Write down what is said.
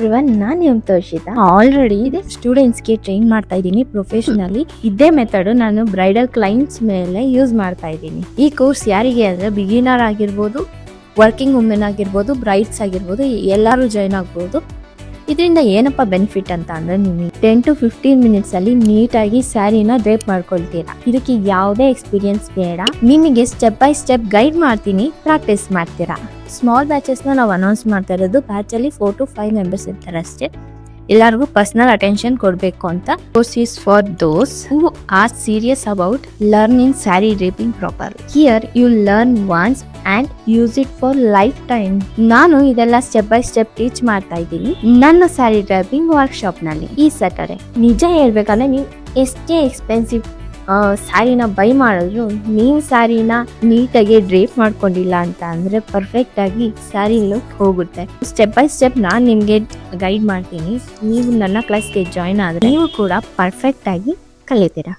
ಇವನ್ ನಾನು ನಿಮ್ ತೋರ್ಸಿದ ಆಲ್ರೆಡಿ ಇದೆ ಸ್ಟೂಡೆಂಟ್ಸ್ಗೆ ಟ್ರೈನ್ ಮಾಡ್ತಾ ಇದ್ದೀನಿ ಪ್ರೊಫೆಷನಲಿ. ಇದೇ ಮೆಥಡ್ ನಾನು ಬ್ರೈಡಲ್ ಕ್ಲೈಂಟ್ಸ್ ಮೇಲೆ ಯೂಸ್ ಮಾಡ್ತಾ ಇದ್ದೀನಿ. ಈ ಕೋರ್ಸ್ ಯಾರಿಗೆ ಅಂದ್ರೆ ಬಿಗಿನರ್ ಆಗಿರ್ಬೋದು, ವರ್ಕಿಂಗ್ ವುಮೆನ್ ಆಗಿರ್ಬೋದು, ಬ್ರೈಡ್ಸ್ ಆಗಿರ್ಬೋದು, ಎಲ್ಲರೂ ಜಾಯ್ನ್ ಆಗ್ಬೋದು. ಇದರಿಂದ ಏನಪ್ಪ ಬೆನಿಫಿಟ್ ಅಂತ ಅಂದ್ರೆ ನೀವು 10 to 15 ಮಿನಿಟ್ಸ್ ಅಲ್ಲಿ ನೀಟಾಗಿ ಸ್ಯಾರಿನ ಡ್ರೇಪ್ ಮಾಡ್ಕೊಳ್ತೀರಾ. ಇದಕ್ಕೆ ಯಾವುದೇ ಎಕ್ಸ್ಪೀರಿಯನ್ಸ್ ಬೇಡ, ನಿಮಗೆ ಸ್ಟೆಪ್ ಬೈ ಸ್ಟೆಪ್ ಗೈಡ್ ಮಾಡ್ತೀನಿ, ಪ್ರಾಕ್ಟೀಸ್ ಮಾಡ್ತೀರಾ. ಸ್ಮಾಲ್ ಬ್ಯಾಚಸ್ ನಾವು ಅನೌನ್ಸ್ ಮಾಡ್ತಾ ಇರೋದು. ಬ್ಯಾಚ್ ಅಲ್ಲಿ 4 to 5 ಮೆಂಬರ್ಸ್ ಇರ್ತಾರೆ ಅಷ್ಟೇ. ಎಲ್ಲರಿಗೂ ಪರ್ಸನಲ್ ಅಟೆನ್ಷನ್ ಕೊಡಬೇಕು ಅಂತ. Course is for those who are serious about learning sari draping properly. Here you learn once and use it for lifetime. ನಾನು ಇದೆಲ್ಲ ಸ್ಟೆಪ್ ಬೈ ಸ್ಟೆಪ್ ಟೀಚ್ ಮಾಡ್ತಾ ಇದ್ದೀನಿ ನನ್ನ ಸ್ಯಾರಿ ಡ್ರೇಪಿಂಗ್ ವರ್ಕ್ಶಾಪ್ ನಲ್ಲಿ ಈ ಸ್ಯಾಟರ್ಡೆ. ನಿಜ ಹೇಳ್ಬೇಕಂದ್ರೆ ನೀವು ಎಷ್ಟೇ ಎಕ್ಸ್ಪೆನ್ಸಿವ್ ಸ್ಯಾರಿನ ಬೈ ಮಾಡಿದ್ರು ನೀವು ಸ್ಯಾರಿನ ನೀಟಾಗಿ ಡ್ರೇಪ್ ಮಾಡ್ಕೊಂಡಿಲ್ಲ ಅಂತ ಅಂದ್ರೆ ಪರ್ಫೆಕ್ಟ್ ಆಗಿ ಸ್ಯಾರಿ ಲುಕ್ ಹೋಗುತ್ತೆ. ಸ್ಟೆಪ್ ಬೈ ಸ್ಟೆಪ್ ನಾನು ನಿಮ್ಗೆ ಗೈಡ್ ಮಾಡ್ತೀನಿ. ನೀವು ನನ್ನ ಕ್ಲಾಸ್ಗೆ ಜಾಯ್ನ್ ಆದ್ರೆ ನೀವು ಕೂಡ ಪರ್ಫೆಕ್ಟ್ ಆಗಿ ಕಲಿತೀರಾ.